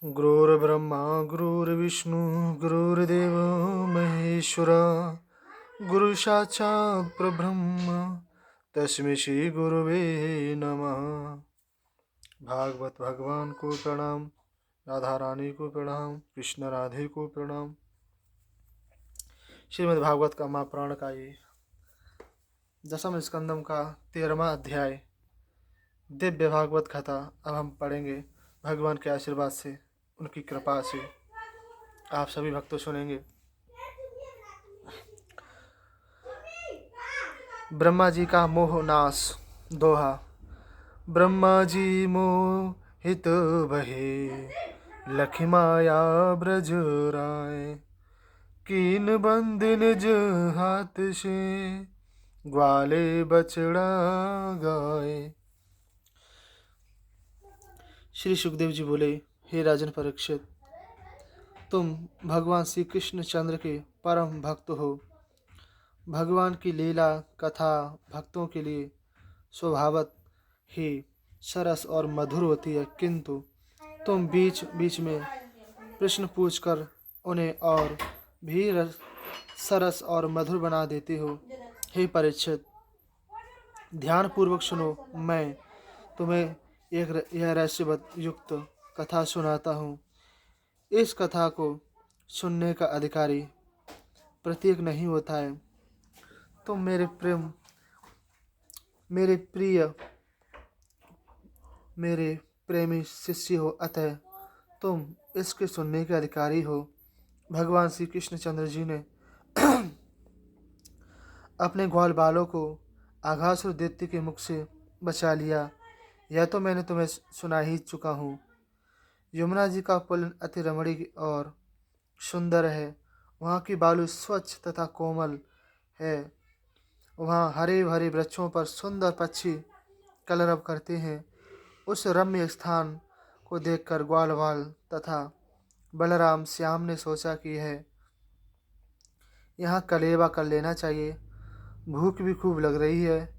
गुरुर्ब्रह्मा गुरुर्विष्णु गुरुर्देव महेश्वरा गुरु साक्षात् परब्रह्म तस्मै श्री गुरुवे नमः। भागवत भगवान को प्रणाम, राधा रानी को प्रणाम, कृष्ण राधे को प्रणाम। श्रीमद् भागवत का महापुराण का ये दशम स्कंदम का 13वां अध्याय दिव्य भागवत कथा अब हम पढ़ेंगे। भगवान के आशीर्वाद से, उनकी कृपा से आप सभी भक्तों सुनेंगे। ब्रह्मा जी का मोह नाश। दोहा। ब्रह्मा जी मोहित भये, लखि माया ब्रज राय। कीन बंद निज हाथ से, ग्वाले बछड़ा गाय। श्री सुखदेव जी बोले, हे राजन परीक्षित, तुम भगवान श्री कृष्ण चंद्र के परम भक्त हो। भगवान की लीला कथा भक्तों के लिए स्वभावत ही सरस और मधुर होती है, किंतु तुम बीच बीच में प्रश्न पूछकर उन्हें और भी सरस और मधुर बना देते हो। हे परीक्षित, ध्यान पूर्वक सुनो। मैं तुम्हें यह रहस्यवत युक्त कथा सुनाता हूँ। इस कथा को सुनने का अधिकारी प्रत्येक नहीं होता है। तुम मेरे प्रिय मेरे प्रेमी शिष्य हो, अतः तुम इसके सुनने के अधिकारी हो। भगवान श्री कृष्णचंद्र जी ने अपने ग्वाल बालों को आघासुर दैत्य के मुख से बचा लिया, यह तो मैंने तुम्हें सुना ही चुका हूँ। यमुना जी का पुल अति रमणीय और सुंदर है। वहाँ की बालू स्वच्छ तथा कोमल है। वहाँ हरे भरे वृक्षों पर सुंदर पक्षी कलरव करते हैं। उस रम्य स्थान को देखकर ग्वालवाल तथा बलराम श्याम ने सोचा कि है यहाँ कलेवा कर लेना चाहिए। भूख भी खूब लग रही है,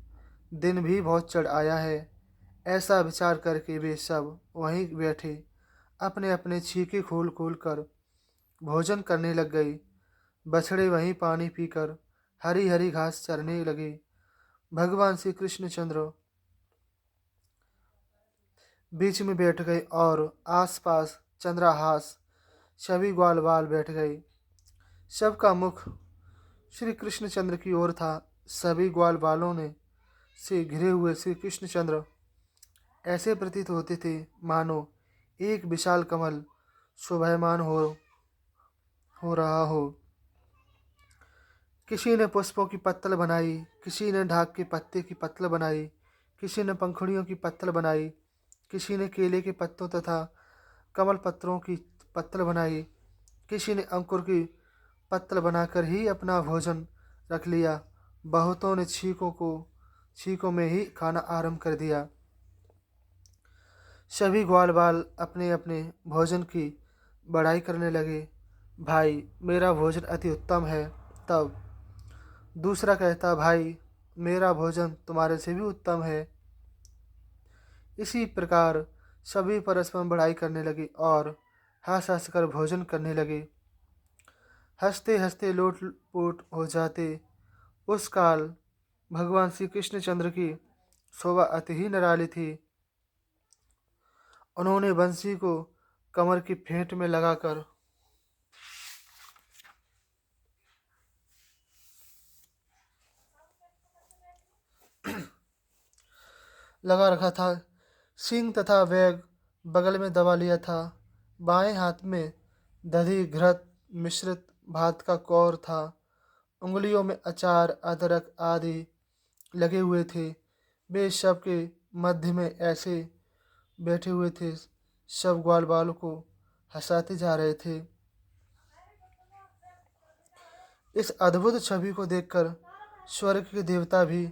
दिन भी बहुत चढ़ आया है। ऐसा विचार करके वे सब वहीं बैठे अपने अपने छीके खोल खोल कर भोजन करने लग गई। बछड़े वहीं पानी पीकर हरी हरी घास चरने लगे। भगवान श्री कृष्णचंद्र बीच में बैठ गए और आसपास चंद्रहास सभी ग्वाल बाल बैठ गए। सबका मुख श्री कृष्णचंद्र की ओर था। सभी ग्वाल बालों ने से घिरे हुए श्री कृष्णचंद्र ऐसे प्रतीत होते थे मानो एक विशाल कमल शोभायमान हो रहा हो। किसी ने पुष्पों की पत्तल बनाई, किसी ने ढाक के पत्ते की पत्तल बनाई, किसी ने पंखुड़ियों की पत्तल बनाई, किसी ने केले के पत्तों तथा कमल पत्रों की पत्तल बनाई, किसी ने अंकुर की पत्तल बनाकर ही अपना भोजन रख लिया। बहुतों ने छीकों में ही खाना आरंभ कर दिया। सभी ग्वाल बाल अपने अपने भोजन की बड़ाई करने लगे। भाई, मेरा भोजन अति उत्तम है। तब दूसरा कहता, भाई, मेरा भोजन तुम्हारे से भी उत्तम है। इसी प्रकार सभी परस्पर बड़ाई करने लगे और हंस हंस कर भोजन करने लगे। हंसते हंसते लोटपोट हो जाते। उस काल भगवान श्री कृष्णचंद्र की शोभा अति ही निराली थी। उन्होंने बंसी को कमर की फेंट में लगाकर लगा रखा था। सिंह तथा बैग बगल में दबा लिया था। बाएं हाथ में दधी घृत मिश्रित भात का कौर था। उंगलियों में अचार अदरक आदि लगे हुए थे। वे सब के मध्य में ऐसे बैठे हुए थे, सब ग्वाल बालों को हंसाते जा रहे थे। इस अद्भुत छवि को देखकर स्वर्ग के देवता भी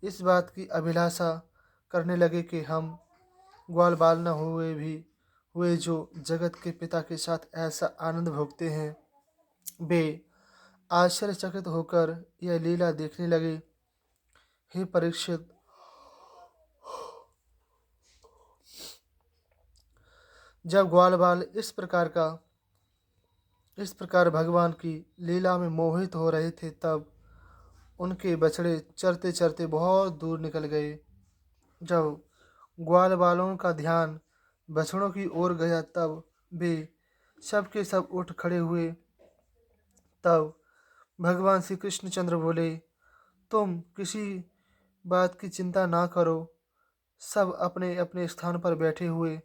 इस बात की अभिलाषा करने लगे कि हम ग्वाल बाल न हुए जो जगत के पिता के साथ ऐसा आनंद भोगते हैं। वे आश्चर्यचकित होकर यह लीला देखने लगे। हे परीक्षित, जब ग्वाल बाल इस प्रकार भगवान की लीला में मोहित हो रहे थे, तब उनके बछड़े चरते चरते बहुत दूर निकल गए। जब ग्वाल बालों का ध्यान बछड़ों की ओर गया, तब वे सब के सब उठ खड़े हुए। तब भगवान श्री कृष्णचंद्र बोले, तुम किसी बात की चिंता ना करो, सब अपने अपने स्थान पर बैठे हुए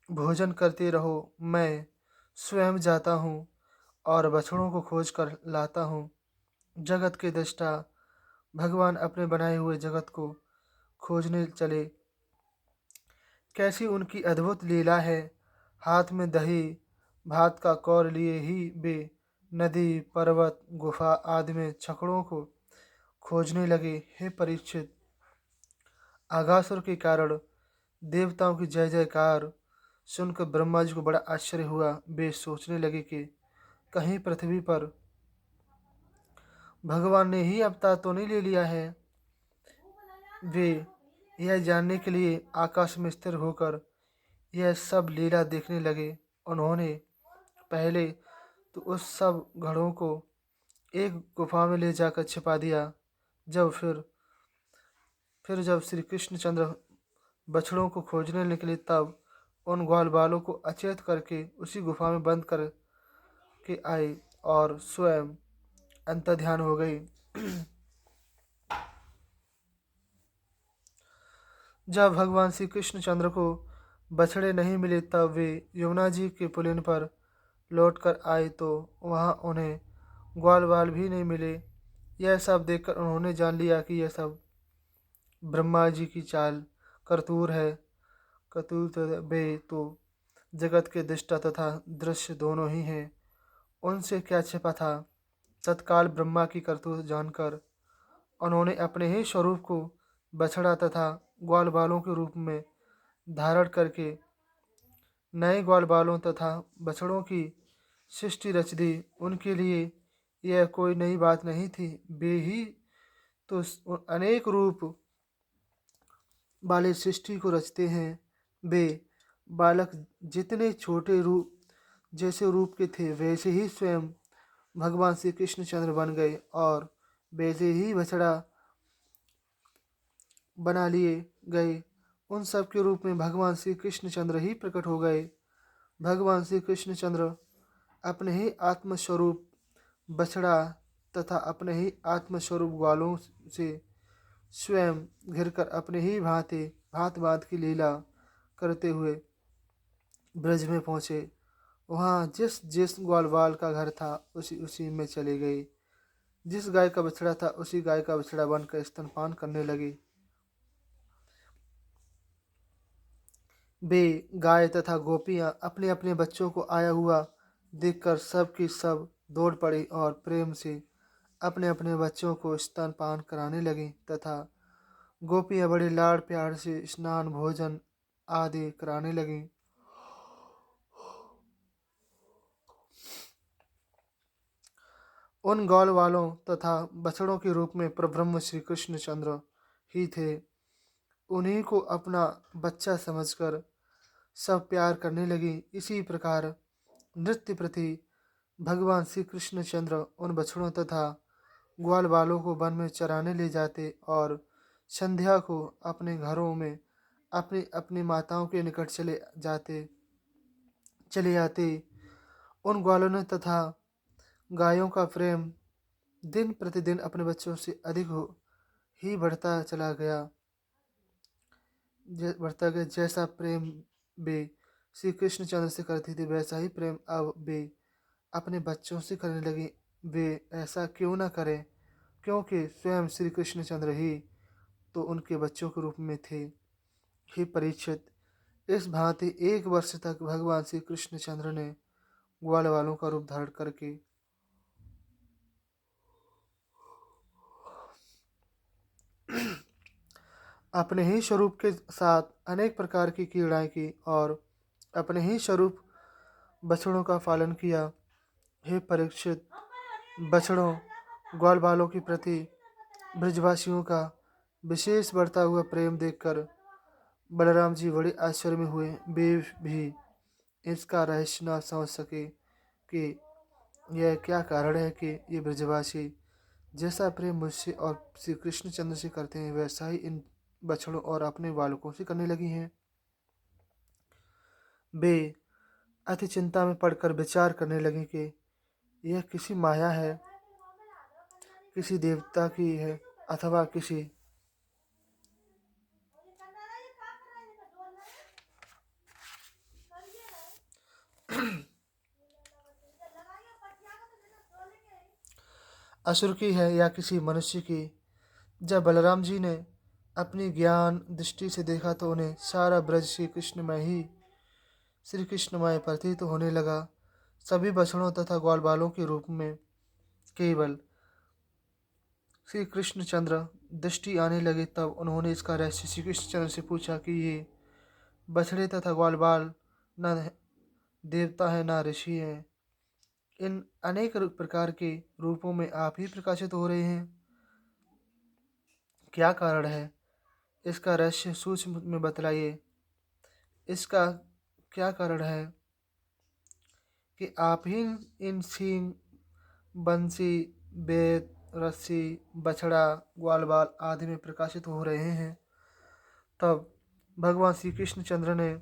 भोजन करते रहो। मैं स्वयं जाता हूँ और बछड़ों को खोज कर लाता हूँ। जगत के दृष्टा भगवान अपने बनाए हुए जगत को खोजने चले। कैसी उनकी अद्भुत लीला है। हाथ में दही भात का कौर लिए ही वे नदी, पर्वत, गुफा आदि में छकड़ों को खोजने लगे। हे परीक्षित, आगासुर के कारण देवताओं की जय जयकार सुनकर ब्रह्मा जी को बड़ा आश्चर्य हुआ। वे सोचने लगे कि कहीं पृथ्वी पर भगवान ने ही अवतार तो नहीं ले लिया है। वे यह जानने के लिए आकाश में स्थिर होकर यह सब लीला देखने लगे। उन्होंने पहले तो उस सब घड़ों को एक गुफा में ले जाकर छिपा दिया। जब फिर जब श्री कृष्णचंद्र बछड़ों को खोजने निकले, तब उन ग्वाल बालों को अचेत करके उसी गुफा में बंद कर के आए और स्वयं अंतर्ध्यान हो गई। जब भगवान श्री कृष्णचंद्र को बछड़े नहीं मिले, तब वे यमुना जी के पुलिन पर लौट कर आए, तो वहाँ उन्हें ग्वाल बाल भी नहीं मिले। यह सब देखकर उन्होंने जान लिया कि यह सब ब्रह्मा जी की चाल करतूर है। करतूत वे तो जगत के दृष्टा तथा दृश्य दोनों ही हैं। उनसे क्या छिपा था। तत्काल ब्रह्मा की करतूत जानकर उन्होंने अपने ही स्वरूप को बछड़ा तथा ग्वाल बालों के रूप में धारण करके नए ग्वाल बालों तथा बछड़ों की सृष्टि रच दी। उनके लिए यह कोई नई बात नहीं थी। वे ही तो अनेक रूप वाले सृष्टि को रचते हैं। वे बालक जितने छोटे रूप जैसे रूप के थे, वैसे ही स्वयं भगवान श्री कृष्णचंद्र बन गए और वैसे ही बछड़ा बना लिए गए। उन सब के रूप में भगवान श्री कृष्णचंद्र ही प्रकट हो गए। भगवान श्री कृष्णचंद्र अपने ही आत्मस्वरूप बछड़ा तथा अपने ही आत्मस्वरूप ग्वालों से स्वयं घिरकर अपने ही भांत भांत की लीला करते हुए ब्रज में पहुँचे। वहाँ जिस जिस ग्वालवाल का घर था, उसी उसी में चले गए। जिस गाय का बछड़ा था, उसी गाय का बछड़ा बनकर स्तनपान करने लगे। वे गाय तथा गोपियाँ अपने अपने बच्चों को आया हुआ देखकर सब की सब दौड़ पड़ी और प्रेम से अपने अपने बच्चों को स्तनपान कराने लगी तथा गोपियाँ बड़े लाड़ प्यार से स्नान भोजन आदि कराने लगीं। उन गौल वालों तथा बछड़ों के रूप में परब्रह्म श्री कृष्णचंद्र ही थे। उन्हीं को अपना बच्चा समझकर सब प्यार करने लगी। इसी प्रकार नृत्य प्रति भगवान श्री कृष्णचंद्र उन बछड़ों तथा ग्वाल बालों को वन में चराने ले जाते और संध्या को अपने घरों में अपनी अपनी माताओं के निकट चले आते। उन ग्वालों ने तथा गायों का प्रेम दिन प्रतिदिन अपने बच्चों से अधिक ही बढ़ता गया। जैसा प्रेम वे श्री कृष्णचंद्र से करती थी, वैसा ही प्रेम अब वे अपने बच्चों से करने लगी। वे ऐसा क्यों न करें, क्योंकि स्वयं श्री कृष्णचंद्र ही तो उनके बच्चों के रूप में थे। हे परीक्षित, इस भांति 1 वर्ष तक भगवान श्री कृष्णचंद्र ने ग्वाल वालों का रूप धारण करके अपने ही स्वरूप के साथ अनेक प्रकार की क्रीड़ाएं की और अपने ही स्वरूप बछड़ों का पालन किया। हे परीक्षित, बछड़ों ग्वाल बालों के प्रति ब्रजवासियों का विशेष बढ़ता हुआ प्रेम देखकर बलराम जी बड़े आश्चर्य में हुए। वे भी इसका रहस्य न समझ सके कि यह क्या कारण है कि ये ब्रजवासी जैसा प्रेम मुझसे और श्री कृष्णचंद्र से करते हैं वैसा ही इन बछड़ों और अपने बालकों से करने लगी हैं। वे अति चिंता में पड़कर विचार करने लगे कि यह किसी माया है, किसी देवता की है, अथवा किसी असुर की है या किसी मनुष्य की। जब बलराम जी ने अपनी ज्ञान दृष्टि से देखा तो उन्हें सारा ब्रज श्री कृष्णमय प्रतीत होने लगा। सभी बछड़ों तथा ग्वाल बालों के रूप में केवल श्री कृष्णचंद्र दृष्टि आने लगे। तब उन्होंने इसका रहस्य श्री कृष्णचंद्र से पूछा कि ये बछड़े तथा ग्वाल बाल न देवता है न ऋषि हैं। इन अनेक प्रकार के रूपों में आप ही प्रकाशित हो रहे हैं, क्या कारण है? इसका रहस्य सूक्ष्म में बतलाइए। इसका क्या कारण है कि आप ही इन सींग, बंसी, बेत, रस्सी, बछड़ा, ग्वालबाल आदि में प्रकाशित हो रहे हैं। तब भगवान श्री कृष्णचंद्र ने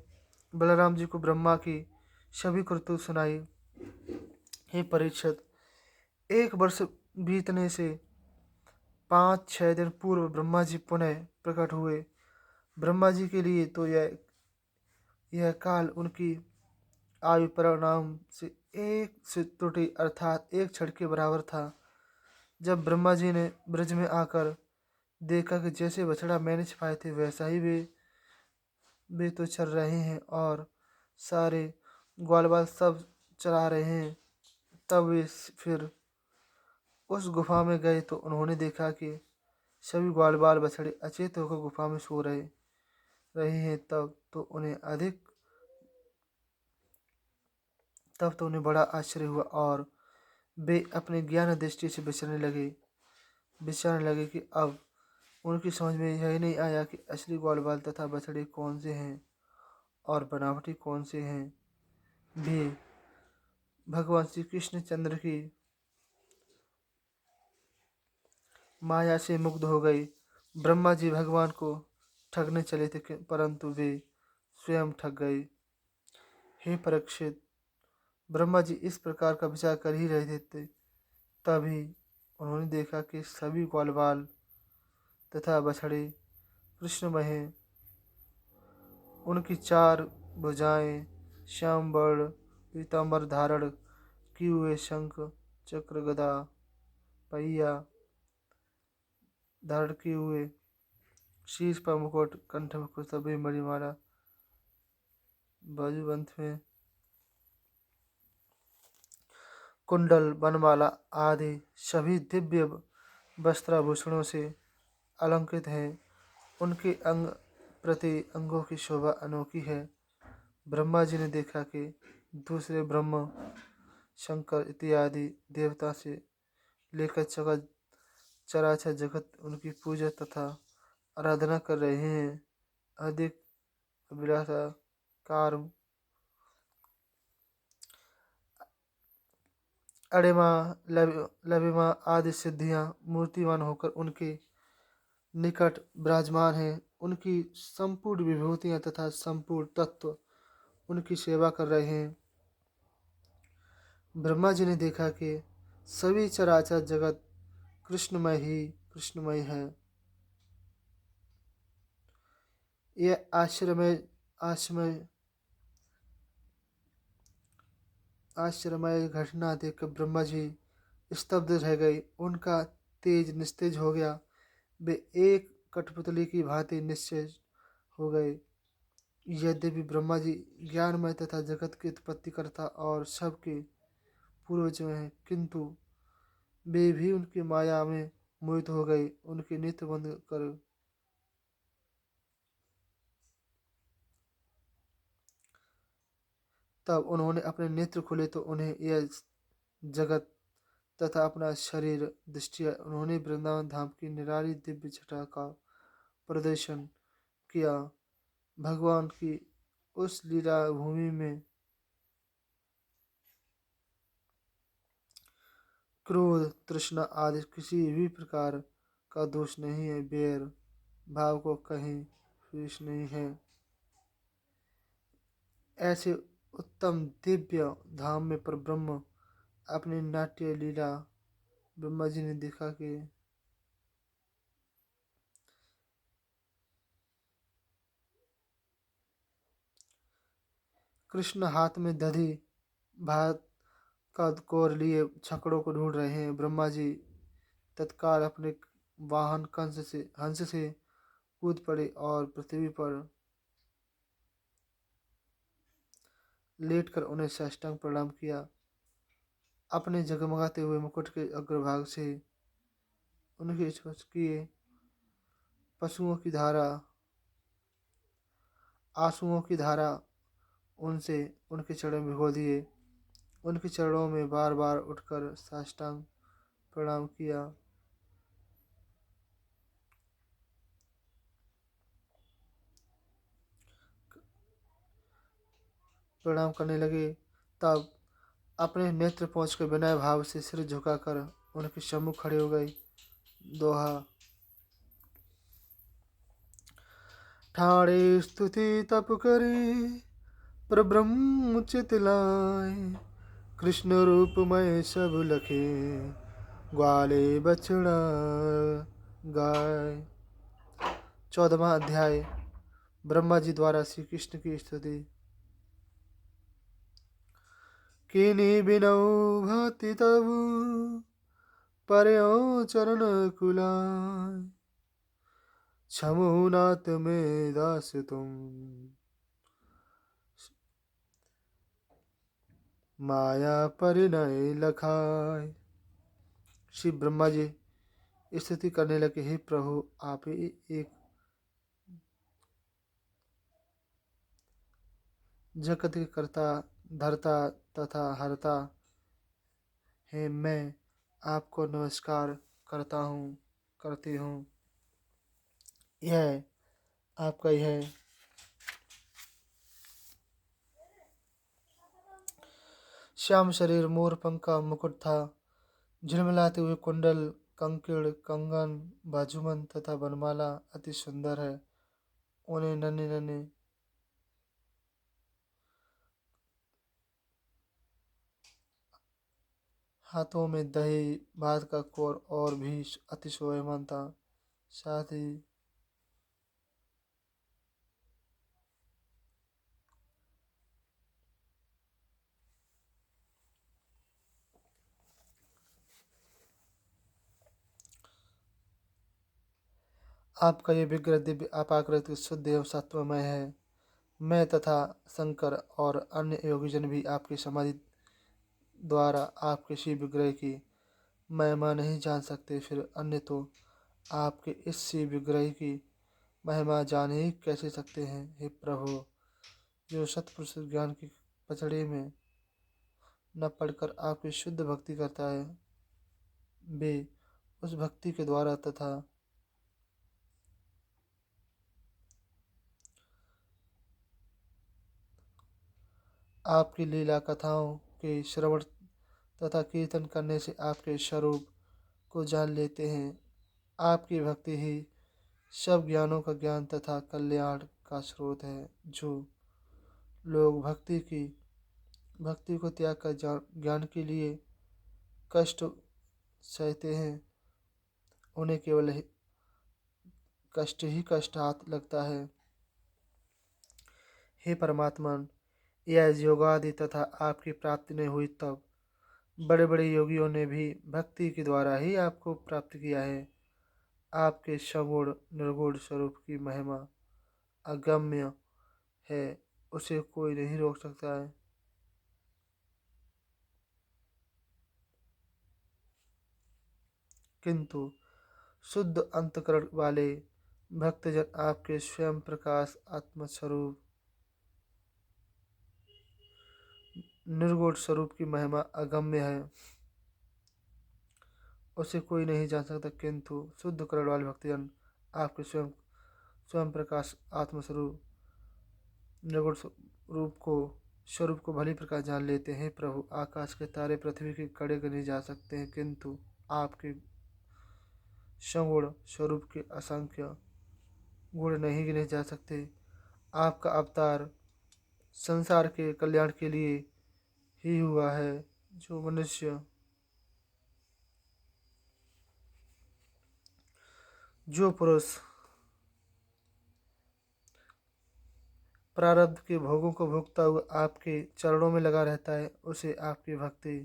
बलराम जी को ब्रह्मा की सभी करतूत सुनाई। हे परीक्षित, 1 वर्ष बीतने से 5-6 दिन पूर्व ब्रह्मा जी पुनः प्रकट हुए। ब्रह्मा जी के लिए तो यह काल उनकी आयु परिणाम से एक से त्रुटि अर्थात 1 क्षण के बराबर था। जब ब्रह्मा जी ने ब्रज में आकर देखा कि जैसे बछड़ा मैंने छिपाए थे वैसा ही वे तो चल रहे हैं और सारे ग्वाल बाल सब चरा रहे हैं। तब वे फिर उस गुफा में गए तो उन्होंने देखा कि सभी ग्वाल बाल बछड़े अचेत होकर गुफा में सो रहे हैं। तब तो उन्हें बड़ा आश्चर्य हुआ और वे अपने ज्ञान दृष्टि से विचारने लगे कि अब उनकी समझ में यह नहीं आया कि असली ग्वाल बाल तथा बछड़े कौन से हैं और बनावटी कौन से हैं। वे भगवान श्री कृष्णचंद्र की माया से मुग्ध हो गई। ब्रह्मा जी भगवान को ठगने चले थे परंतु वे स्वयं ठग गए। हे परीक्षित, ब्रह्मा जी इस प्रकार का विचार कर ही रहे थे तभी उन्होंने देखा कि सभी ग्वाल बाल तथा बछड़े कृष्णमय हैं। उनकी 4 भुजाएं श्याम वर्ण पीताम्बर धारण किए हुए, शंख चक्र गदा पहिया धारण किए हुए, शीर्ष पर मुकुट, कंठ में कुस्तभी मणिमाला, बाजूबंद में कुंडल, बनमाला आदि सभी दिव्य वस्त्राभूषणों से अलंकृत हैं। उनके अंग प्रति अंगों की शोभा अनोखी है। ब्रह्मा जी ने देखा कि दूसरे ब्रह्म, शंकर इत्यादि देवता से लेकर चराचर जगत उनकी पूजा तथा आराधना कर रहे हैं। अधिक अभिलाषा, कार्म, अणिमा, लविमा आदि सिद्धियां मूर्तिमान होकर उनके निकट विराजमान हैं। उनकी संपूर्ण विभूतियां तथा संपूर्ण तत्व उनकी सेवा कर रहे हैं। ब्रह्मा जी ने देखा कि सभी चराचर जगत कृष्णमय है। यह आश्चर्यमय आश्चर्यमय घटना देखकर ब्रह्मा जी स्तब्ध रह गए। उनका तेज निस्तेज हो गया। वे एक कठपुतली की भांति निश्चेज हो गए। यद्यपि ब्रह्मा जी ज्ञानमय तथा जगत की उत्पत्ति करता और सबके पूर्वज हैं, किंतु वे भी उनकी माया में मोहित हो गए। उनके नेत्र बंद कर तब उन्होंने अपने नेत्र खोले तो उन्हें यह जगत तथा अपना शरीर दृष्टि। उन्होंने वृंदावन धाम की निराली दिव्य छटा का प्रदर्शन किया। भगवान की उस लीला भूमि में क्रोध, तृष्णा आदि किसी भी प्रकार का दोष नहीं है। बैर भाव को कहीं शेष नहीं है। ऐसे उत्तम दिव्य धाम में परब्रह्म अपनी नाट्य लीला ब्रह्मा जी ने दिखा के कृष्ण हाथ में दधी भात का कोर लिए छकड़ों को ढूंढ रहे हैं। ब्रह्मा जी तत्काल अपने वाहन हंस से कूद पड़े और पृथ्वी पर लेटकर उन्हें साष्टांग प्रणाम किया। अपने जगमगाते हुए मुकुट के अग्रभाग से उनके किए पशुओं की धारा आंसुओं की धारा उनसे उनके चरण भिगो दिए। उनके चरणों में बार बार उठकर साष्टांग प्रणाम किया। प्रणाम करने लगे। तब अपने नेत्र पहुँचकर विनय भाव से सिर झुकाकर उनके सम्मुख खड़े हो गए। दोहा। ठाणे स्तुति तप करे परब्रह्म चित लाए। कृष्ण रूप में सब लखे ग्वाले बछड़ा गाय। 14वां अध्याय। ब्रह्मा जी द्वारा श्री कृष्ण की स्तुति। किनी बिनौ भाति तब पर्यो चरण कुलाय। छमुनाथ में दास तुम माया परिणय लखाय। श्री ब्रह्मा जी स्तुति करने लगे, हे प्रभु, आप ही एक जगत के कर्ता धर्ता तथा हरता है। मैं आपको नमस्कार करती हूँ। यह आपका यह श्याम शरीर, मोर पंख का मुकुट था। झिलमिलाते हुए कुंडल, कंकड़, कंगन, बाजूबंद तथा वनमाला अति सुंदर है। उन्हें नन्हे नन्हे हाथों में दही भात का कोर और भी अति शोभायमान था। साथ ही आपका ये विग्रह दिव्य अपाकृत शुद्ध एवं सत्वमय है। मैं तथा शंकर और अन्य योगीजन भी आपकी समाधि द्वारा आपके शिव विग्रह की महिमा नहीं जान सकते, फिर अन्य तो आपके इस शिव विग्रह की महिमा जान ही कैसे सकते हैं। हे प्रभु, जो सतपुरुष ज्ञान की पचड़े में न पढ़कर आपकी शुद्ध भक्ति करता है, वे उस भक्ति के द्वारा तथा आपकी लीला कथाओं के श्रवण तथा कीर्तन करने से आपके स्वरूप को जान लेते हैं। आपकी भक्ति ही सब ज्ञानों का ज्ञान तथा कल्याण का स्रोत है। जो लोग भक्ति को त्याग कर ज्ञान के लिए कष्ट सहते हैं, उन्हें केवल कष्ट हाथ लगता है। हे परमात्मा, यह योगादि तथा आपकी प्राप्ति नहीं हुई तब बड़े बड़े योगियों ने भी भक्ति के द्वारा ही आपको प्राप्त किया है। आपके सगुण निर्गुण स्वरूप की महिमा अगम्य है, उसे कोई नहीं रोक सकता है। किंतु शुद्ध अंतकरण वाले भक्तजन आपके स्वयं प्रकाश आत्मस्वरूप निर्गुण स्वरूप की महिमा अगम्य है, उसे कोई नहीं जान सकता। किंतु शुद्ध करण वाले भक्तजन आपके स्वयं स्वयं प्रकाश आत्मस्वरूप निर्गुण रूप को स्वरूप को भली प्रकार जान लेते हैं। प्रभु, आकाश के तारे पृथ्वी के कड़े गिने जा सकते हैं, किंतु आपके सगुण स्वरूप के असंख्य गुण नहीं गिने जा सकते। आपका अवतार संसार के कल्याण के लिए ही हुआ है। जो मनुष्य जो पुरुष प्रारब्ध के भोगों को भोगता हुआ आपके चरणों में लगा रहता है, उसे आपकी भक्ति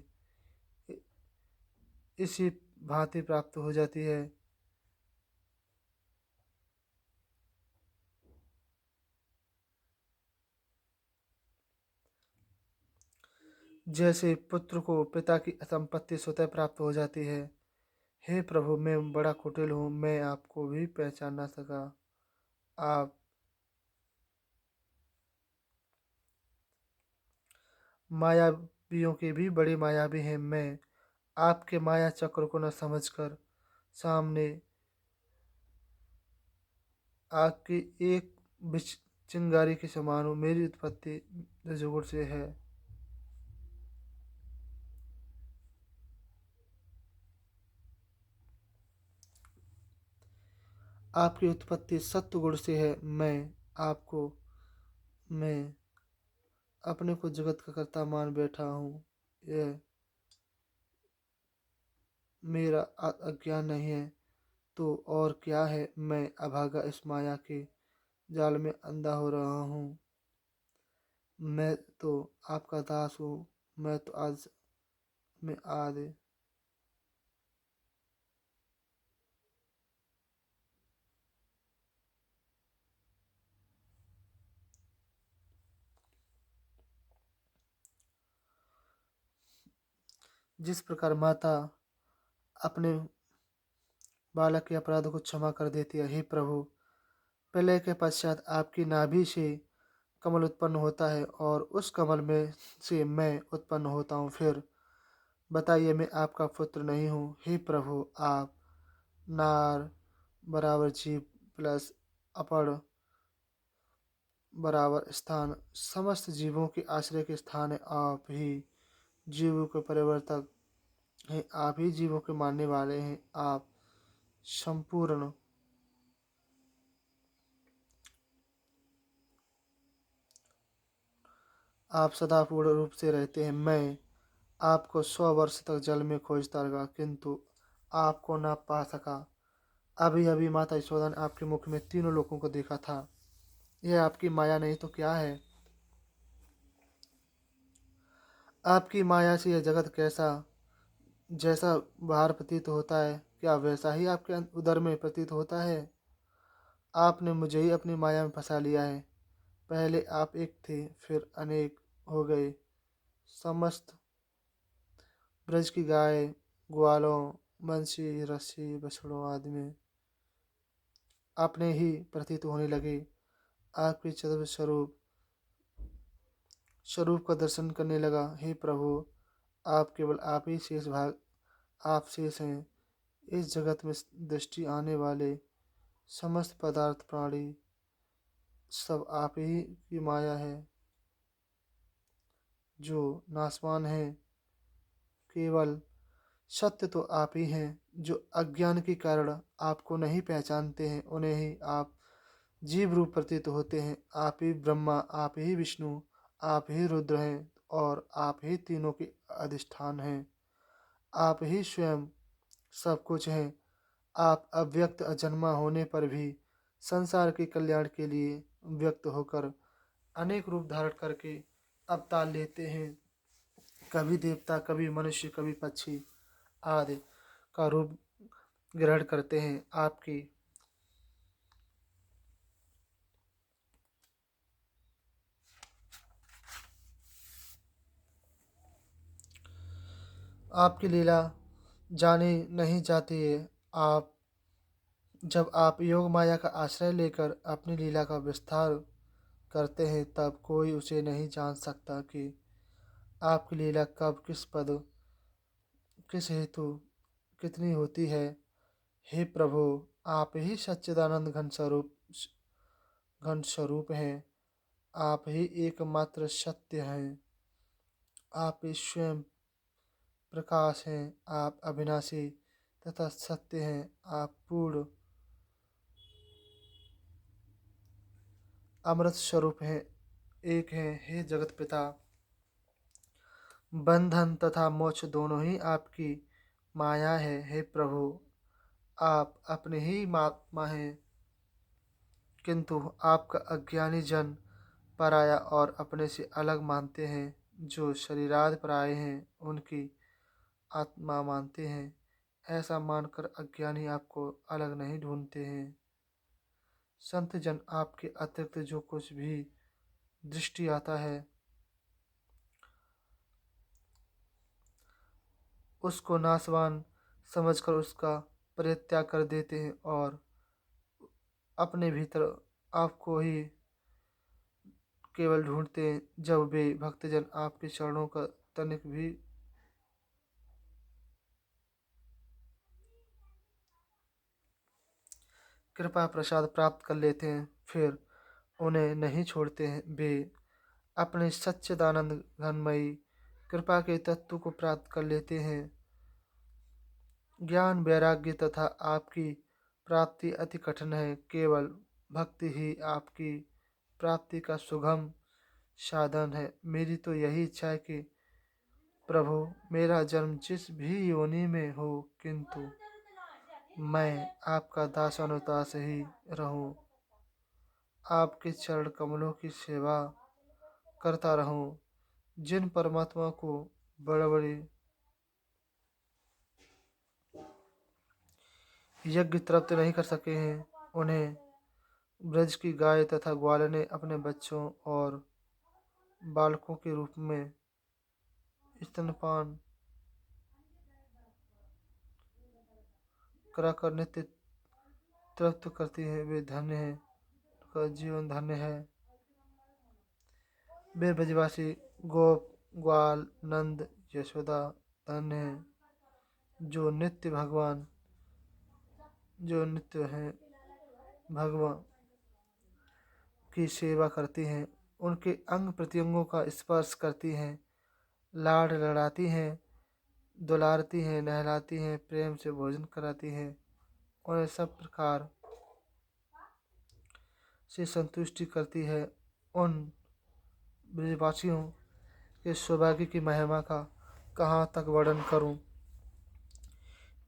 इसी भांति प्राप्त हो जाती है। जैसे पुत्र को पिता की संपत्ति स्वतः प्राप्त हो जाती है। हे प्रभु, मैं बड़ा कुटिल हूँ, मैं आपको भी पहचान ना सका। आप मायावियों के भी बड़े मायावी हैं। मैं आपके माया चक्र को न समझकर सामने आग की एक बिच चिंगारी के समान हूँ। मेरी उत्पत्ति रजोगुण से है। आपकी उत्पत्ति सत्व गुण से है। मैं अपने को जगत का कर्ता मान बैठा हूँ। यह मेरा अज्ञान नहीं है तो और क्या है। मैं अभागा इस माया के जाल में अंधा हो रहा हूँ। मैं तो आपका दास हूँ। मैं तो आज में आदि जिस प्रकार माता अपने बालक के अपराध को क्षमा कर देती है, हे प्रभु, प्रलय के पश्चात आपकी नाभि से कमल उत्पन्न होता है और उस कमल में से मैं उत्पन्न होता हूँ। फिर बताइए, मैं आपका पुत्र नहीं हूँ? हे प्रभु, आप नार बराबर जीव प्लस अपर बराबर स्थान, समस्त जीवों के आश्रय के स्थान है। आप ही जीवों के परिवर्तक हैं, आप ही जीवों के मानने वाले हैं। आप संपूर्ण आप सदा पूर्ण रूप से रहते हैं। मैं आपको 100 वर्ष तक जल में खोजता रहा, किंतु आपको ना पा सका। अभी अभी माता यशोदा ने आपके मुख में तीनों लोगों को देखा था। यह आपकी माया नहीं तो क्या है? आपकी माया से यह जगत कैसा जैसा बाहर प्रतीत होता है, क्या वैसा ही आपके उदर में प्रतीत होता है? आपने मुझे ही अपनी माया में फंसा लिया है। पहले आप एक थे, फिर अनेक हो गए। समस्त ब्रज की गाय ग्वालों, बंसी, रस्सी, बछड़ों आदि में अपने ही प्रतीत होने लगे। आपके चतुर्थ स्वरूप का दर्शन करने लगा। हे प्रभु, आप केवल आप ही शेष भाग आप शेष हैं। इस जगत में दृष्टि आने वाले समस्त पदार्थ प्राणी सब आप ही की माया है, जो नासवान है। केवल सत्य तो आप ही हैं। जो अज्ञान के कारण आपको नहीं पहचानते हैं, उन्हें ही आप जीव रूप प्रतीत होते हैं। आप ही ब्रह्मा, आप ही विष्णु, आप ही रुद्र हैं और आप ही तीनों के अधिष्ठान हैं। आप ही स्वयं सब कुछ हैं। आप अव्यक्त अजन्मा होने पर भी संसार के कल्याण के लिए व्यक्त होकर अनेक रूप धारण करके अवतार लेते हैं। कभी देवता, कभी मनुष्य, कभी पक्षी आदि का रूप ग्रहण करते हैं। आपकी लीला जानी नहीं जाती है। आप जब आप योग माया का आश्रय लेकर अपनी लीला का विस्तार करते हैं, तब कोई उसे नहीं जान सकता कि आपकी लीला कब, किस पद, किस हेतु, कितनी होती है। हे प्रभु, आप ही सच्चिदानंद घन स्वरूप हैं। आप ही एकमात्र सत्य हैं। आप ही स्वयं प्रकाश हैं। आप अविनाशी तथा सत्य हैं। आप पूर्ण अमृत स्वरूप हैं, एक हैं। हे जगत पिता, बंधन तथा मोक्ष दोनों ही आपकी माया है। हे प्रभु, आप अपने ही महात्मा हैं, किंतु आपका अज्ञानी जन पराया और अपने से अलग मानते हैं। जो शरीराद पराये हैं उनकी आत्मा मानते हैं। ऐसा मानकर अज्ञानी आपको अलग नहीं ढूंढते हैं। संत जन आपके अतिरिक्त जो कुछ भी दृष्टि आता है उसको नाशवान समझकर उसका परित्याग कर देते हैं और अपने भीतर आपको ही केवल ढूंढते हैं। जब वे भक्तजन आपके चरणों का तनिक भी कृपा प्रसाद प्राप्त कर लेते हैं, फिर उन्हें नहीं छोड़ते हैं। वे अपने सच्चिदानंद घनमयी कृपा के तत्व को प्राप्त कर लेते हैं। ज्ञान वैराग्य तथा आपकी प्राप्ति अति कठिन है। केवल भक्ति ही आपकी प्राप्ति का सुगम साधन है। मेरी तो यही इच्छा है कि प्रभु, मेरा जन्म जिस भी योनि में हो, किंतु मैं आपका दासानुदास ही रहूं, आपके चरण कमलों की सेवा करता रहूं। जिन परमात्मा को बड़े बड़े यज्ञ तृप्त नहीं कर सके हैं, उन्हें ब्रज की गाय तथा ग्वाल ने अपने बच्चों और बालकों के रूप में स्तनपान कराकर नित्य तृप्त करती है। वे धन्य हैं, उनका जीवन धन्य है। वे ब्रजवासी गोप ग्वाल नंद यशोदा धन्य हैं, जो नित्य हैं भगवान की सेवा करती हैं, उनके अंग प्रत्यंगों का स्पर्श करती हैं, लाड़ लड़ाती हैं, दुलारती हैं, नहलाती हैं, प्रेम से भोजन कराती हैं, उन्हें सब प्रकार से संतुष्टि करती है। उन ब्रजवासियों के सौभाग्य की महिमा का कहाँ तक वर्णन करूं।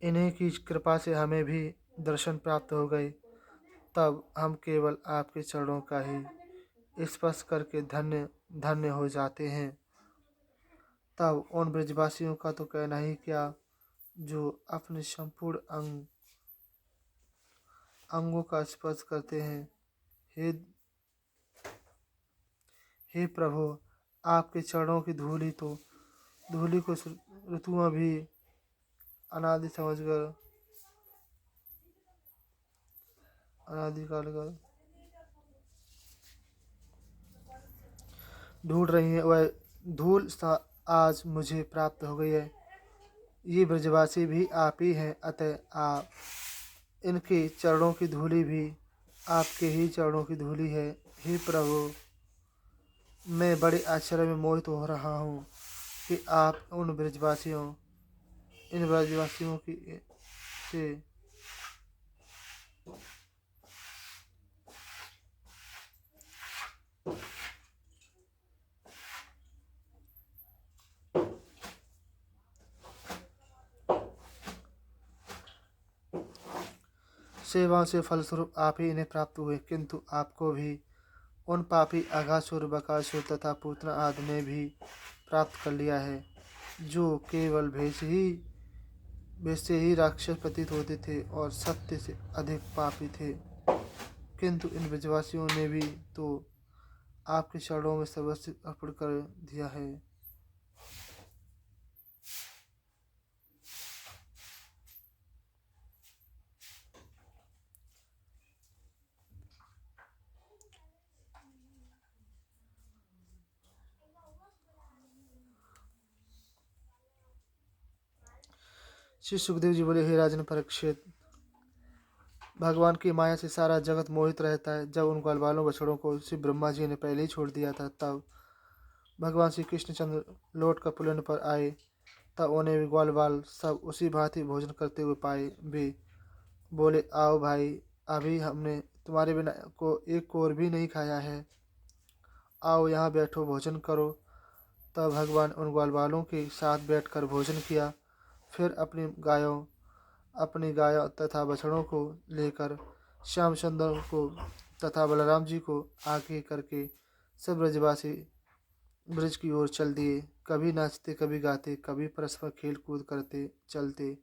इन्हीं की कृपा से हमें भी दर्शन प्राप्त हो गए। तब हम केवल आपके चरणों का ही स्पर्श करके धन्य धन्य हो जाते हैं। तब उन ब्रजवासियों का तो कहना ही क्या, जो अपने संपूर्ण अंगों का स्पर्श करते हैं। हे हे प्रभु, आपके चरणों की धूलि को ऋतुओं भी अनादि समझकर अनादिकाल कर ढूंढ रही है, वह धूल सा आज मुझे प्राप्त हो गई है। ये ब्रजवासी भी आप ही हैं, अतः आप इनके चरणों की धूलि भी आपके ही चरणों की धूलि है। हे प्रभु, मैं बड़े आश्चर्य में मोहित हो रहा हूँ कि आप इन ब्रजवासियों की से सेवा से फलस्वरूप आप ही इन्हें प्राप्त हुए, किंतु आपको भी उन पापी अघासुर बकासुर तथा पूतना आदि ने भी प्राप्त कर लिया है, जो केवल भेष से ही राक्षस प्रतीत होते थे और सत्य से अधिक पापी थे। किंतु इन ब्रजवासियों ने भी तो आपके चरणों में सर्वस्व अर्पण कर दिया है। श्री सुखदेव जी बोले, हे राजन परीक्षित, भगवान की माया से सारा जगत मोहित रहता है। जब उन ग्वालबालों बछड़ों को श्री ब्रह्मा जी ने पहले ही छोड़ दिया था, तब भगवान श्री कृष्णचंद्र लौट कर पुलिन पर आए। तब उन्हें भी ग्वालबाल सब उसी भांति भोजन करते हुए पाए। वे बोले, आओ भाई, अभी हमने तुम्हारे बिना को एक कोर भी नहीं खाया है, आओ यहाँ बैठो, भोजन करो। तब भगवान उन ग्वालबालों के साथ बैठकर भोजन किया। फिर अपनी गायों तथा बछड़ों को लेकर श्याम सुंदर को तथा बलराम जी को आगे करके सब ब्रजवासी ब्रज की ओर चल दिए। कभी नाचते, कभी गाते, कभी परस्पर खेल कूद करते चलते।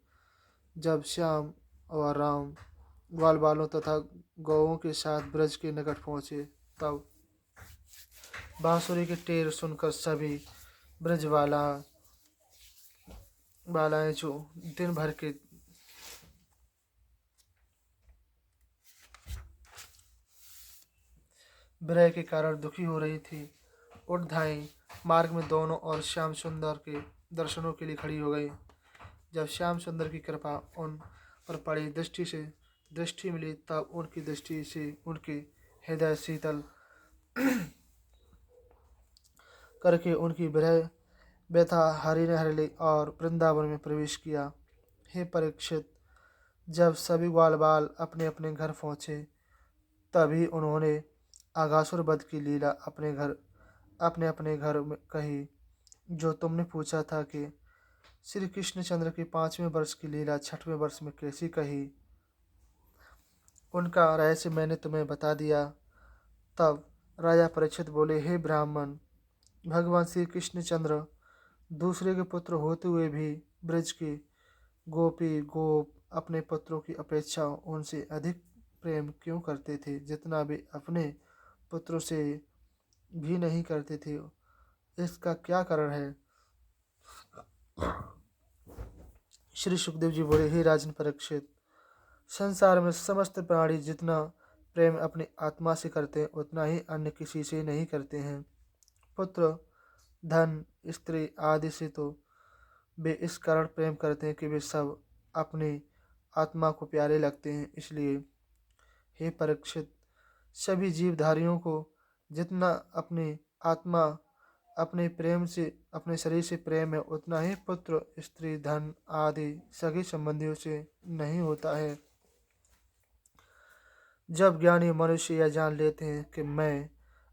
जब श्याम और राम ग्वालबालों तथा गौओं के साथ ब्रज के निकट पहुँचे, तब बांसुरी के टेर सुनकर सभी बालाएं जो दिन भर के विरह के कारण दुखी हो रही थी, उठ धाई मार्ग में दोनों और श्याम सुंदर के दर्शनों के लिए खड़ी हो गई। जब श्याम सुंदर की कृपा उन पर पड़ी, दृष्टि मिली, तब उनकी दृष्टि से उनके हृदय शीतल करके उनकी विरह व्यथा हरि ने हर ली और वृंदावन में प्रवेश किया। हे परीक्षित, जब सभी ग्वालबाल अपने अपने घर पहुँचे, तभी उन्होंने आगासुर वध की लीला अपने अपने घर में कही। जो तुमने पूछा था कि श्री कृष्णचंद्र की 5वें वर्ष की लीला 6वें वर्ष में कैसी कही, उनका रहस्य मैंने तुम्हें बता दिया। तब राजा परीक्षित बोले, हे ब्राह्मण, भगवान श्री कृष्णचंद्र दूसरे के पुत्र होते हुए भी ब्रज के गोपी गोप अपने पुत्रों की अपेक्षा उनसे अधिक प्रेम क्यों करते थे, जितना वे अपने पुत्रों से भी नहीं करते थे? इसका क्या कारण है? श्री सुखदेव जी बोले, हे राजन परीक्षित, संसार में समस्त प्राणी जितना प्रेम अपनी आत्मा से करते हैं, उतना ही अन्य किसी से नहीं करते हैं। पुत्र, धन, स्त्री आदि से तो वे इस कारण प्रेम करते हैं कि वे सब अपनी आत्मा को प्यारे लगते हैं। इसलिए हे परीक्षित, सभी जीवधारियों को जितना अपनी आत्मा अपने शरीर से प्रेम है, उतना ही पुत्र, स्त्री, धन आदि सगे संबंधियों से नहीं होता है। जब ज्ञानी मनुष्य यह जान लेते हैं कि मैं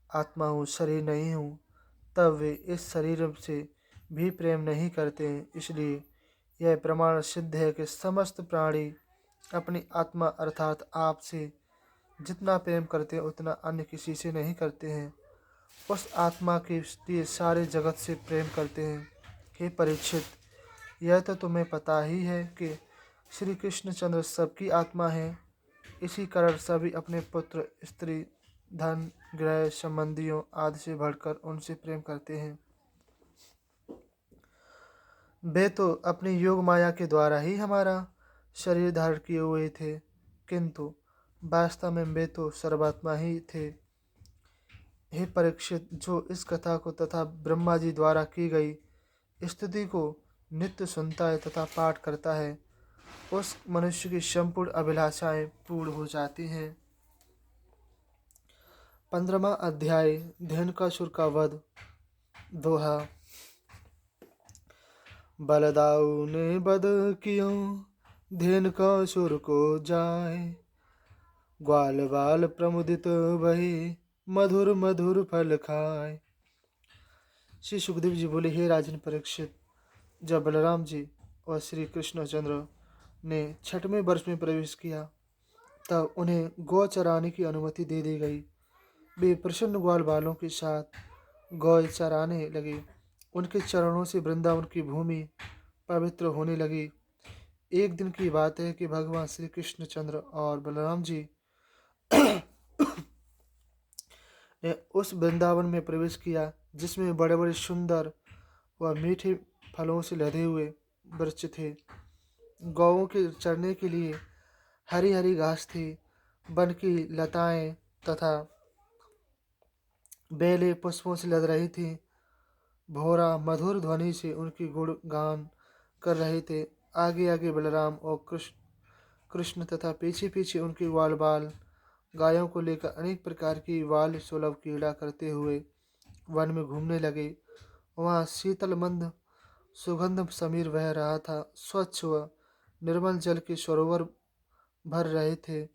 आत्मा हूँ, शरीर नहीं हूँ, तब वे इस शरीर से भी प्रेम नहीं करते हैं। इसलिए यह प्रमाण सिद्ध है कि समस्त प्राणी अपनी आत्मा अर्थात आप से जितना प्रेम करते हैं, उतना अन्य किसी से नहीं करते हैं। उस आत्मा के लिए सारे जगत से प्रेम करते हैं। हे परीक्षित, यह तो तुम्हें पता ही है कि श्री कृष्णचंद्र सबकी आत्मा है। इसी कारण सभी अपने पुत्र, स्त्री, धन, गृह, संबंधियों आदि से बढ़कर उनसे प्रेम करते हैं। वे तो अपनी योग माया के द्वारा ही हमारा शरीर धारण किए हुए थे, किंतु वास्तव में वे तो सर्वात्मा ही थे। हे परीक्षित, जो इस कथा को तथा ब्रह्मा जी द्वारा की गई स्तुति को नित्य सुनता है तथा पाठ करता है, उस मनुष्य की संपूर्ण अभिलाषाएं पूर्ण हो जाती हैं। 15वां अध्याय, धेनुकासुर का वध। दोहा। बलदाऊ ने वध कियो, धेनुकासुर को जाए, ग्वाल बाल प्रमुदित भई, मधुर मधुर फल खाए। श्री सुखदेव जी बोले, हे राजन परीक्षित, जब बलराम जी और श्री कृष्णचंद्र ने 6वें वर्ष में प्रवेश किया, तब उन्हें गौ चराने की अनुमति दे दी गई। वे प्रसन्न ग्वाल बालों के साथ गौ चराने लगे। उनके चरणों से वृंदावन की भूमि पवित्र होने लगी। एक दिन की बात है कि भगवान श्री कृष्णचंद्र और बलराम जी ने उस वृंदावन में प्रवेश किया, जिसमें बड़े बड़े सुंदर व मीठे फलों से लदे हुए वृक्ष थे। गौओं के चरने के लिए हरी हरी घास थी। वन की लताएं तथा बेलें पुष्पों से लद रही थीं। भौरा मधुर ध्वनि से उनकी गुणगान कर रहे थे। आगे आगे बलराम और कृष्ण कृष्ण तथा पीछे पीछे उनके ग्वाल बाल गायों को लेकर अनेक प्रकार की वाल सुलभ क्रीड़ा करते हुए वन में घूमने लगे। वहाँ शीतल मंद सुगंध समीर बह रहा था। स्वच्छ व निर्मल जल के सरोवर भर रहे थे।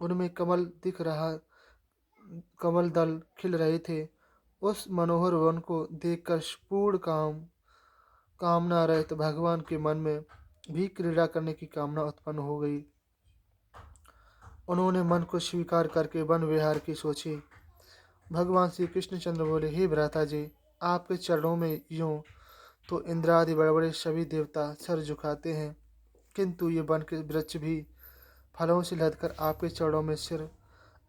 उनमें कमल दल खिल रहे थे। उस मनोहर वन को देखकर पूर्ण कामना रहित भगवान के मन में भी क्रीड़ा करने की कामना उत्पन्न हो गई। उन्होंने मन को स्वीकार करके वन विहार की सोची। भगवान श्री कृष्णचंद्र बोले, हे भ्राता जी, आपके चरणों में यूं तो इंद्र आदि बड़े बड़े सभी देवता सर झुकाते हैं, किंतु ये वन के वृक्ष भी फलों से लदकर आपके चरणों में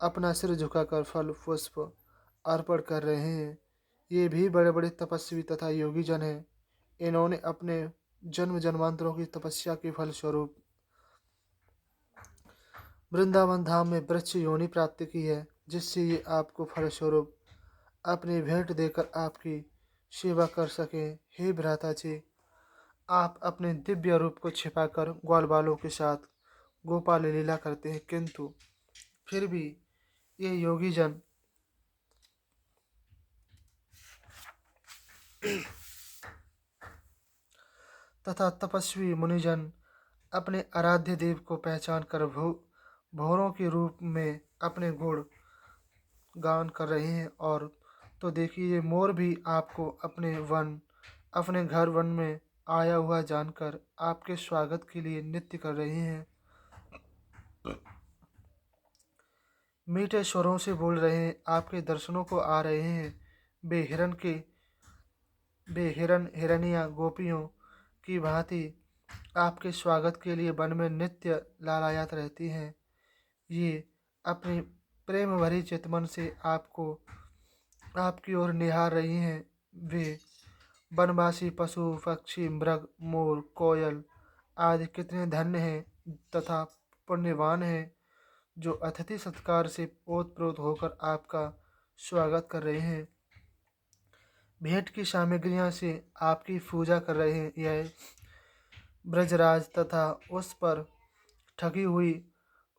अपना सिर झुकाकर फल पुष्प अर्पण कर रहे हैं। ये भी बड़े बड़े तपस्वी तथा योगी जन हैं। इन्होंने अपने जन्म जन्मांतरों की तपस्या के फल स्वरूप वृंदावन धाम में वृक्ष योनि प्राप्त की है, जिससे ये आपको फल स्वरूप अपनी भेंट देकर आपकी सेवा कर सकें। हे भ्राता जी, आप अपने दिव्य रूप को छिपाकर ग्वाल बालों के साथ गोपाल लीला करते हैं, किंतु फिर भी ये योगी जन तथा तपस्वी मुनिजन अपने आराध्य देव को पहचान कर भौरों के रूप में अपने गुण गान कर रहे हैं। और तो देखिए, ये मोर भी आपको अपने घर वन में आया हुआ जानकर आपके स्वागत के लिए नृत्य कर रहे हैं। मीठे स्वरों से बोल रहे हैं, आपके दर्शनों को आ रहे हैं। वे हिरनिया गोपियों की भांति आपके स्वागत के लिए वन में नित्य लालायित रहती हैं। ये अपनी प्रेम भरी चितमन से आपकी ओर निहार रही हैं। वे वनवासी पशु पक्षी मृग मोर कोयल आदि कितने धन्य हैं तथा पुण्यवान हैं, जो अतिथि सत्कार से ओतप्रोत होकर आपका स्वागत कर रहे हैं, भेंट की सामग्रियां से आपकी पूजा कर रहे हैं। यह ब्रजराज तथा उस पर ठगी हुई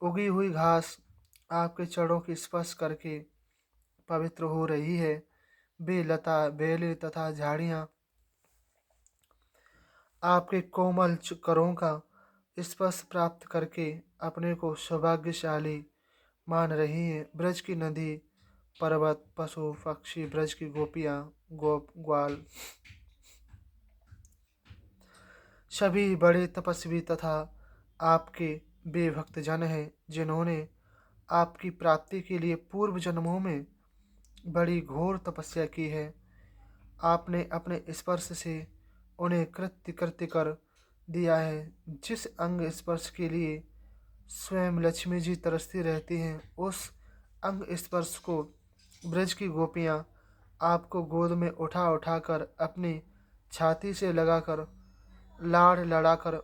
उगी हुई घास आपके चरणों की स्पर्श करके पवित्र हो रही है। वे लता बेलें तथा झाड़ियाँ आपके कोमल करों का स्पर्श प्राप्त करके अपने को सौभाग्यशाली मान रही हैं। ब्रज की नदी पर्वत पशु पक्षी ब्रज की गोपियाँ गोप ग्वाल सभी बड़े तपस्वी तथा आपके वे भक्तजन हैं, जिन्होंने आपकी प्राप्ति के लिए पूर्व जन्मों में बड़ी घोर तपस्या की है। आपने अपने स्पर्श से उन्हें कृत्य कृत्य कर दिया है। जिस अंग स्पर्श के लिए स्वयं लक्ष्मी जी तरसती रहती हैं, उस अंग स्पर्श को ब्रज की गोपियाँ आपको गोद में उठा उठाकर अपनी छाती से लगाकर लाड़ लड़ाकर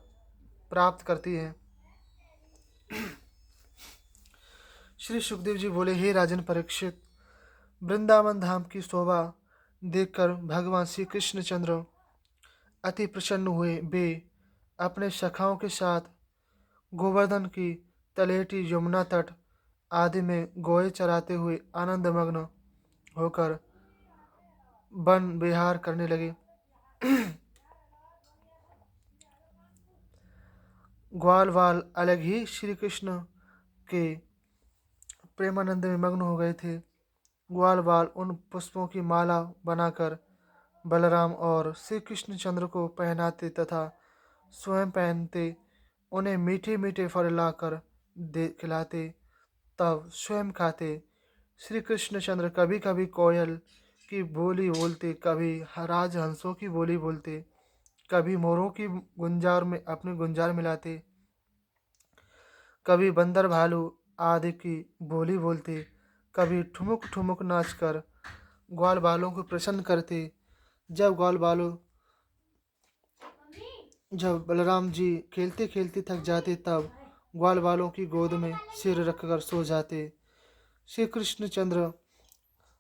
प्राप्त करती हैं। श्री सुखदेव जी बोले, हे राजन परीक्षित, वृंदावन धाम की शोभा देखकर भगवान श्री कृष्णचंद्र अति प्रसन्न हुए। वे अपने सखाओं के साथ गोवर्धन की तलेटी यमुना तट आदि में गोए चराते हुए आनंदमग्न होकर वन विहार करने लगे। ग्वाल वाल अलग ही श्री कृष्ण के प्रेमानंद में मग्न हो गए थे। ग्वाल बाल उन पुष्पों की माला बनाकर बलराम और श्री कृष्णचंद्र को पहनाते तथा स्वयं पहनते, उन्हें मीठे मीठे फल लाकर खिलाते, तब स्वयं खाते। श्री कृष्णचंद्र कभी कभी कोयल की बोली बोलते, कभी राजहंसों की बोली बोलते, कभी मोरों की गुंजार में अपनी गुंजार मिलाते, कभी बंदर भालू आदि की बोली बोलते, कभी ठुमुक ठुमुक नाचकर ग्वाल बालों को प्रसन्न करते। जब बलराम जी खेलते खेलते थक जाते, तब ग्वाल बालों की गोद में सिर रखकर सो जाते। श्री कृष्णचंद्र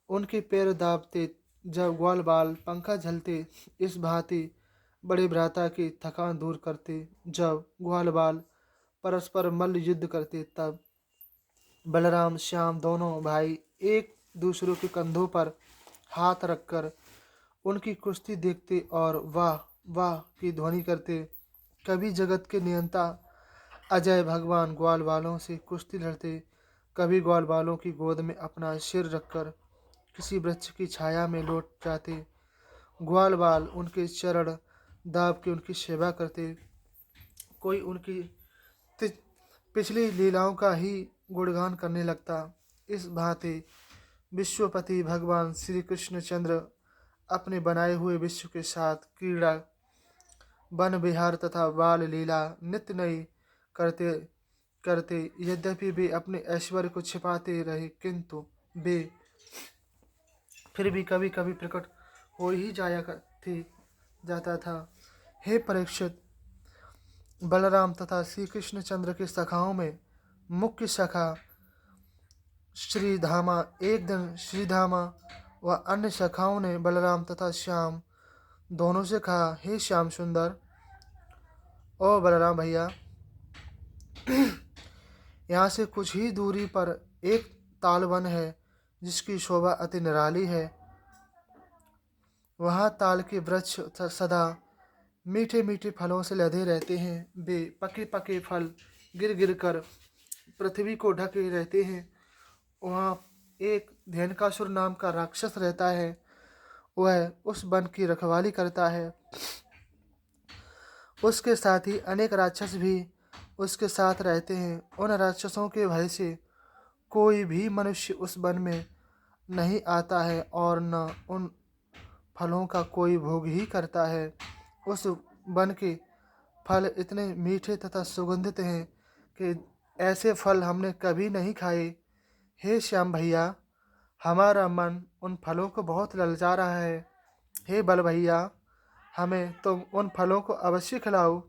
उनके पैर दाबते। जब ग्वाल बाल पंखा झलते, इस भांति बड़े भ्राता की थकान दूर करते। जब ग्वाल बाल परस्पर मल्ल युद्ध करते। तब बलराम श्याम दोनों भाई एक दूसरे के कंधों पर हाथ रखकर उनकी कुश्ती देखते और वाह वाह की ध्वनि करते। कभी जगत के नियंता अजय भगवान ग्वाल वालों से कुश्ती लड़ते, कभी ग्वाल वालों की गोद में अपना सिर रखकर किसी वृक्ष की छाया में लौट जाते। ग्वाल बाल उनके चरण दाब के उनकी सेवा करते, कोई उनकी ति- पिछली लीलाओं का ही गुणगान करने लगता। इस भांति विश्वपति भगवान श्री कृष्णचंद्र अपने बनाए हुए विश्व के साथ क्रीड़ा, वन विहार तथा बाल लीला नित्य नई करते करते। यद्यपि वे अपने ऐश्वर्य को छिपाते रहे, किंतु वे फिर भी कभी कभी प्रकट हो ही जाता था। हे परीक्षित, बलराम तथा श्री कृष्णचंद्र के सखाओं में मुख्य सखा श्रीधामा, एक दिन श्रीधामा व अन्य सखाओं ने बलराम तथा श्याम दोनों से कहा, हे श्याम सुंदर, ओ बलराम भैया, यहाँ से कुछ ही दूरी पर एक ताल है जिसकी शोभा अति निराली है। वहाँ ताल के वृक्ष सदा मीठे मीठे फलों से लदे रहते हैं। वे पके पके फल गिर गिर कर पृथ्वी को ढके रहते हैं। वहाँ एक धेनुकासुर नाम का राक्षस रहता है। वह उस वन की रखवाली करता है। उसके साथ ही अनेक राक्षस भी उसके साथ रहते हैं। उन राक्षसों के भय से कोई भी मनुष्य उस वन में नहीं आता है और न उन फलों का कोई भोग ही करता है। उस वन के फल इतने मीठे तथा सुगंधित हैं कि ऐसे फल हमने कभी नहीं खाए। हे श्याम भैया, हमारा मन उन फलों को बहुत ललचा रहा है। हे बल भैया, हमें तुम उन फलों को अवश्य खिलाओ।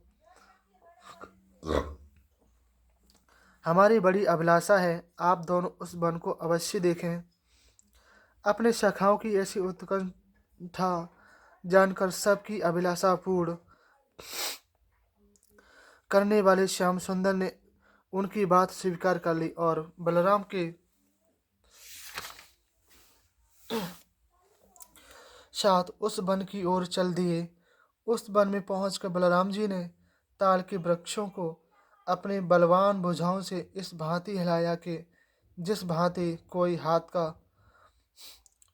हमारी बड़ी अभिलाषा है, आप दोनों उस वन को अवश्य देखें। अपने सखाओं की ऐसी उत्कंठा जानकर सबकी अभिलाषा पूर्ण करने वाले श्याम सुंदर ने उनकी बात स्वीकार कर ली और बलराम के साथ उस वन की ओर चल दिए। उस वन में पहुंचकर बलराम जी ने ताल के वृक्षों को अपने बलवान भुजाओं से इस भांति हिलाया कि जिस भांति कोई हाथ का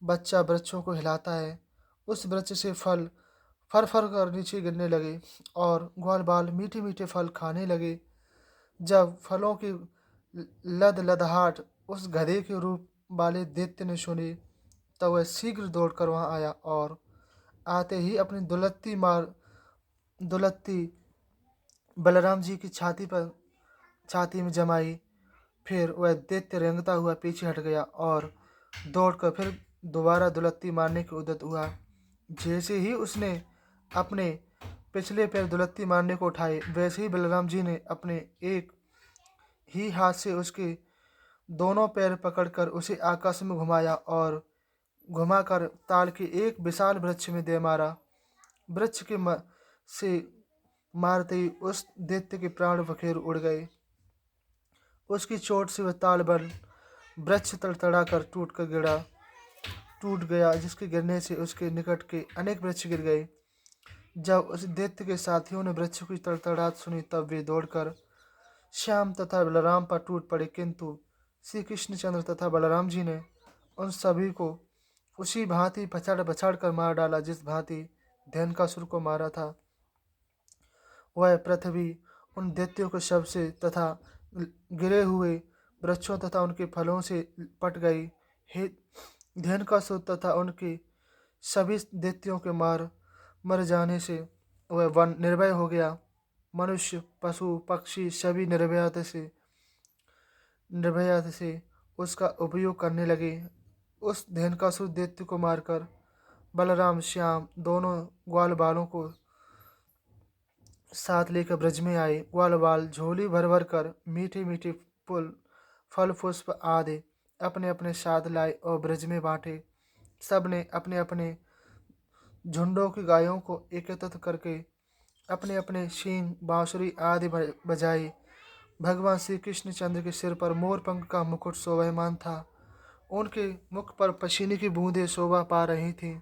बच्चा वृक्षों को हिलाता है। उस वृक्ष से फल फर फर कर नीचे गिरने लगे और ग्वाल बाल मीठे मीठे फल खाने लगे। जब फलों की लद लदहाट उस गधे के रूप वाले दैत्य ने सुनी, तब वह शीघ्र दौड़कर वहां आया और आते ही अपनी दुलत्ती बलराम जी की छाती में जमाई। फिर वह दैत्य रेंगता हुआ पीछे हट गया और दौड़कर फिर दोबारा दुलत्ती मारने की उद्यत हुआ। जैसे ही उसने अपने पिछले पैर दुलत्ती मारने को उठाए, वैसे ही बलराम जी ने अपने एक ही हाथ से उसके दोनों पैर पकड़कर उसे आकाश में घुमाया और घुमाकर ताल के एक विशाल वृक्ष में दे मारा। वृक्ष के से मारते ही उस दैत्य के प्राण बखेर उड़ गए। उसकी चोट से वह ताल बन वृक्ष तड़तड़ा कर टूट गया, जिसके गिरने से उसके निकट के अनेक वृक्ष गिर गए। जब उस दैत्य के साथियों ने वृक्ष की तड़तड़ाहट सुनी, तब वे दौड़कर श्याम तथा बलराम पर टूट पड़े, किंतु श्री कृष्णचंद्र तथा बलराम जी ने उन सभी को उसी भांति पछाड़ पछाड़ कर मार डाला जिस भांति धेनुकासुर को मारा था। वह पृथ्वी उन दैत्यों के शव से तथा गिरे हुए वृक्षों तथा उनके फलों से पट गई। हे धेनुकासुर तथा उनके सभी दैत्यों के मर जाने से वह वन निर्भय हो गया। मनुष्य पशु पक्षी सभी निर्भयता से उसका उपयोग करने लगे। उस धेनुकासुर दैत्य को मारकर बलराम श्याम दोनों ग्वाल बालों को साथ लेकर ब्रज में आए। ग्वाल बाल झोली भर भर कर मीठे मीठे फल पुष्प आदि अपने अपने साथ लाए और ब्रज में बांटे। सब ने अपने अपने झुंडों की गायों को एकत्रित करके अपने अपने शींग बांसुरी आदि बजाए भगवान श्री कृष्ण चंद्र के सिर पर मोर पंख का मुकुट शोभायमान था। उनके मुख पर पसीने की बूंदें शोभा पा रही थीं।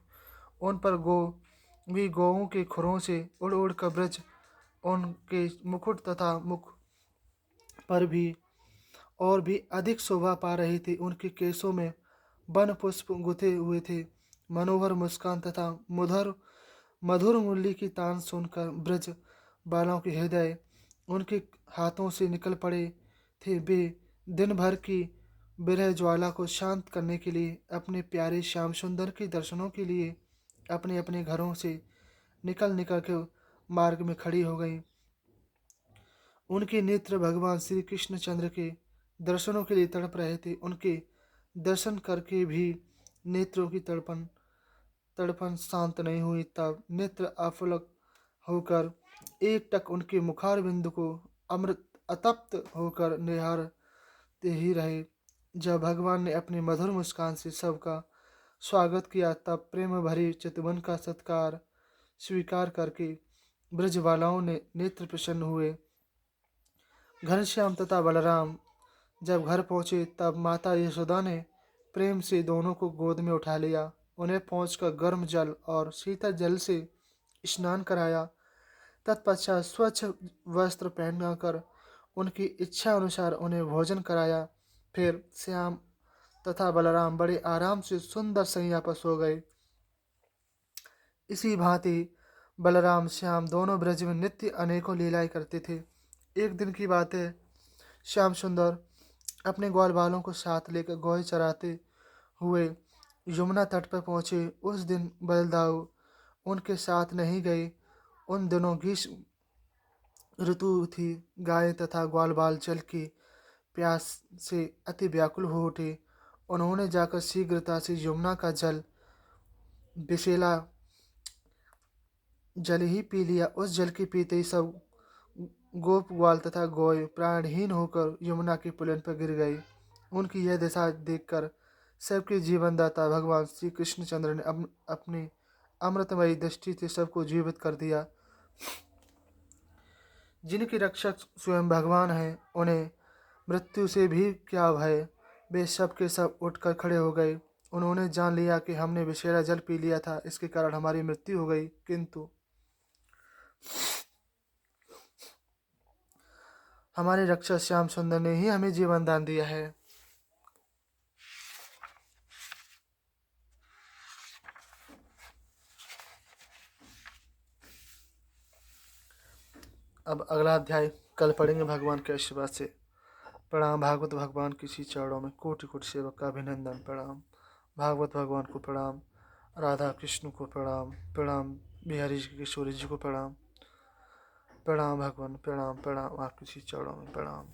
उन पर गौओं के खुरों से उड़ उड़ कर ब्रज उनके मुकुट तथा मुख पर भी और भी अधिक शोभा पा रही थी। उनके केसों में वन पुष्प गुथे हुए थे। मनोहर मुस्कान तथा मधुर मुरली की तान सुनकर ब्रज बालों के हृदय उनके हाथों से निकल पड़े थे। वे दिन भर की विरह ज्वाला को शांत करने के लिए अपने प्यारे श्याम सुंदर के दर्शनों के लिए अपने अपने घरों से निकल निकल के मार्ग में खड़ी हो गई। उनके नेत्र भगवान श्री कृष्णचंद्र के दर्शनों के लिए तड़प रहे थे। उनके दर्शन करके भी नेत्रों की तड़पन शांत नहीं हुई। तब नेत्र अफलक होकर एकटक उनके मुखार बिंदु को अमृत अतप्त होकर निहारते ही रहे। जब भगवान ने अपनी मधुर मुस्कान से सबका स्वागत किया, तब प्रेम भरी चितवन का सत्कार स्वीकार करके ब्रजबालाओं ने नेत्र प्रसन्न हुए। घनश्याम तथा बलराम जब घर पहुंचे, तब माता यशोदा ने प्रेम से दोनों को गोद में उठा लिया। उन्हें पहुंचकर गर्म जल और शीतल जल से स्नान कराया। तत्पश्चात स्वच्छ वस्त्र पहनाकर उनकी इच्छा अनुसार उन्हें भोजन कराया। फिर श्याम तथा बलराम बड़े आराम से सुंदर सैया पर सो गए। इसी भांति बलराम श्याम दोनों ब्रज में नित्य अनेकों लीलाएं करते थे। एक दिन की बात है, श्याम सुंदर अपने ग्वाल बालों को साथ लेकर गौए चराते हुए यमुना तट पर पहुंचे। उस दिन बलदाऊ उनके साथ नहीं गए। उन दिनों ग्रीष्म ऋतु थी। गाय तथा ग्वाल बाल जल की प्यास से अति व्याकुल हो उठे। उन्होंने जाकर शीघ्रता से यमुना का जल बिसेला जल ही पी लिया। उस जल के पीते ही सब गोप ग्वाल तथा गौए प्राणहीन होकर यमुना के पुलिन पर गिर गए। उनकी यह दशा देखकर सबके जीवनदाता भगवान श्री कृष्णचंद्र ने अपनी अमृतमयी दृष्टि से सबको जीवित कर दिया। जिनके रक्षक स्वयं भगवान हैं, उन्हें मृत्यु से भी क्या भय। वे सब के सब उठकर खड़े हो गए। उन्होंने जान लिया कि हमने विषैला जल पी लिया था, इसके कारण हमारी मृत्यु हो गई, किंतु हमारे रक्षक श्याम सुंदर ने ही हमें जीवन दान दिया है। अब अगला अध्याय कल पढ़ेंगे भगवान के आशीर्वाद से। प्रणाम भागवत भगवान की श्री चरणों में कोटि कोटि सेवक का अभिनंदन। प्रणाम भागवत भगवान को प्रणाम, राधा कृष्ण को प्रणाम, प्रणाम बिहारी जी किशोरी जी को प्रणाम। प्रणाम भगवान, प्रणाम प्रणाम आपकी श्री चरणों में प्रणाम।